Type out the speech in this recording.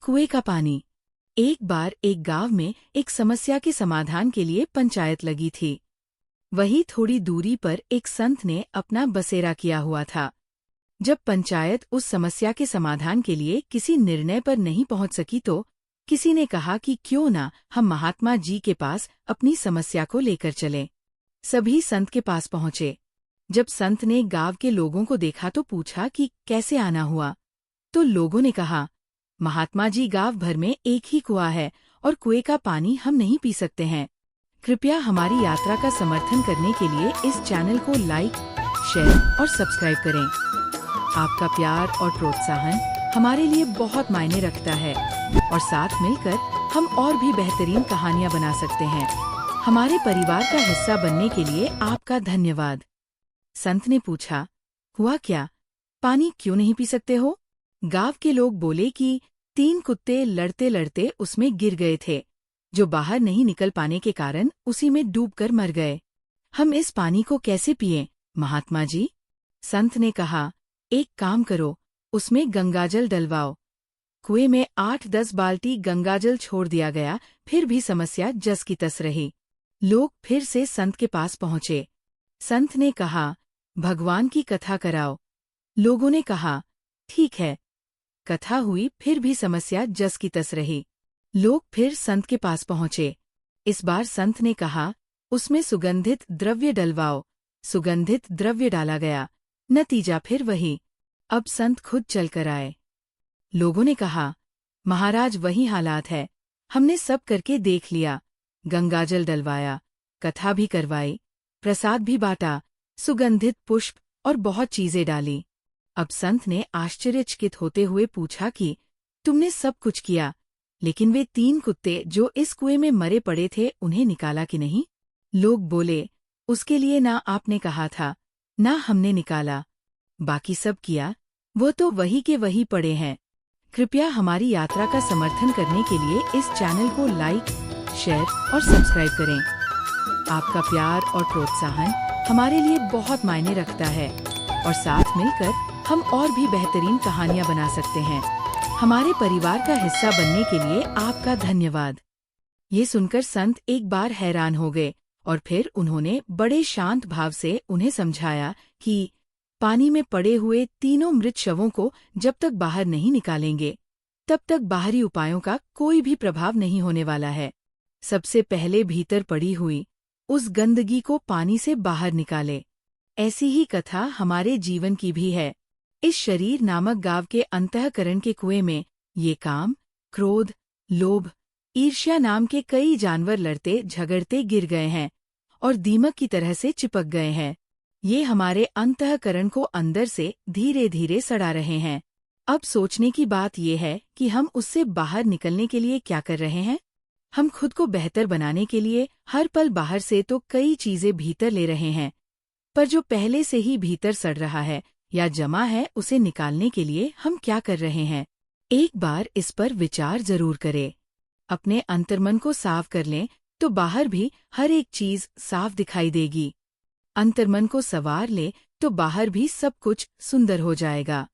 कुएं का पानी। एक बार एक गांव में एक समस्या के समाधान के लिए पंचायत लगी थी। वहीं थोड़ी दूरी पर एक संत ने अपना बसेरा किया हुआ था। जब पंचायत उस समस्या के समाधान के लिए किसी निर्णय पर नहीं पहुंच सकी तो किसी ने कहा कि क्यों ना हम महात्मा जी के पास अपनी समस्या को लेकर चलें। सभी संत के पास पहुंचे। जब संत ने गांव के लोगों को देखा तो पूछा कि कैसे आना हुआ। तो लोगों ने कहा, महात्मा जी, गांव भर में एक ही कुआं है और कुएं का पानी हम नहीं पी सकते हैं। कृपया हमारी यात्रा का समर्थन करने के लिए इस चैनल को लाइक, शेयर और सब्सक्राइब करें। आपका प्यार और प्रोत्साहन हमारे लिए बहुत मायने रखता है और साथ मिलकर हम और भी बेहतरीन कहानियां बना सकते हैं। हमारे परिवार का हिस्सा बनने के लिए आपका धन्यवाद। संत ने पूछा, हुआ क्या? पानी क्यों नहीं पी सकते हो? गांव के लोग बोले कि 3 कुत्ते लड़ते लड़ते उसमें गिर गए थे, जो बाहर नहीं निकल पाने के कारण उसी में डूबकर मर गए। हम इस पानी को कैसे पिएं, महात्मा जी? संत ने कहा, एक काम करो, उसमें गंगाजल डलवाओ। कुएं में 8-10 बाल्टी गंगाजल छोड़ दिया गया, फिर भी समस्या जस की तस रही। लोग फिर से संत के पास पहुंचे। संत ने कहा, भगवान की कथा कराओ। लोगों ने कहा, ठीक है। कथा हुई, फिर भी समस्या जस की तस रही। लोग फिर संत के पास पहुंचे। इस बार संत ने कहा, उसमें सुगंधित द्रव्य डलवाओ। सुगंधित द्रव्य डाला गया, नतीजा फिर वही। अब संत खुद चलकर आए। लोगों ने कहा, महाराज, वही हालात है, हमने सब करके देख लिया। गंगाजल डलवाया, कथा भी करवाई, प्रसाद भी बांटा, सुगंधित पुष्प और बहुत चीजें डाली। अब संत ने आश्चर्यचकित होते हुए पूछा कि तुमने सब कुछ किया, लेकिन वे 3 कुत्ते जो इस कुएं में मरे पड़े थे, उन्हें निकाला कि नहीं? लोग बोले, उसके लिए ना आपने कहा था, ना हमने निकाला। बाकी सब किया, वो तो वही के वही पड़े हैं। कृपया हमारी यात्रा का समर्थन करने के लिए इस चैनल को लाइक, शेयर और सब्सक्राइब करें। आपका प्यार और प्रोत्साहन हमारे लिए बहुत मायने रखता है और साथ मिलकर हम और भी बेहतरीन कहानियां बना सकते हैं। हमारे परिवार का हिस्सा बनने के लिए आपका धन्यवाद। ये सुनकर संत एक बार हैरान हो गए और फिर उन्होंने बड़े शांत भाव से उन्हें समझाया कि पानी में पड़े हुए तीनों मृत शवों को जब तक बाहर नहीं निकालेंगे, तब तक बाहरी उपायों का कोई भी प्रभाव नहीं होने वाला है। सबसे पहले भीतर पड़ी हुई उस गंदगी को पानी से बाहर निकाले। ऐसी ही कथा हमारे जीवन की भी है। इस शरीर नामक गांव के अंतःकरण के कुएं में ये काम, क्रोध, लोभ, ईर्ष्या नाम के कई जानवर लड़ते झगड़ते गिर गए हैं और दीमक की तरह से चिपक गए हैं। ये हमारे अंतःकरण को अंदर से धीरे धीरे सड़ा रहे हैं। अब सोचने की बात यह है कि हम उससे बाहर निकलने के लिए क्या कर रहे हैं। हम खुद को बेहतर बनाने के लिए हर पल बाहर से तो कई चीजें भीतर ले रहे हैं, पर जो पहले से ही भीतर सड़ रहा है या जमा है, उसे निकालने के लिए हम क्या कर रहे हैं? एक बार इस पर विचार जरूर करें। अपने अंतर्मन को साफ कर लें तो बाहर भी हर एक चीज साफ दिखाई देगी। अंतर्मन को संवार ले तो बाहर भी सब कुछ सुंदर हो जाएगा।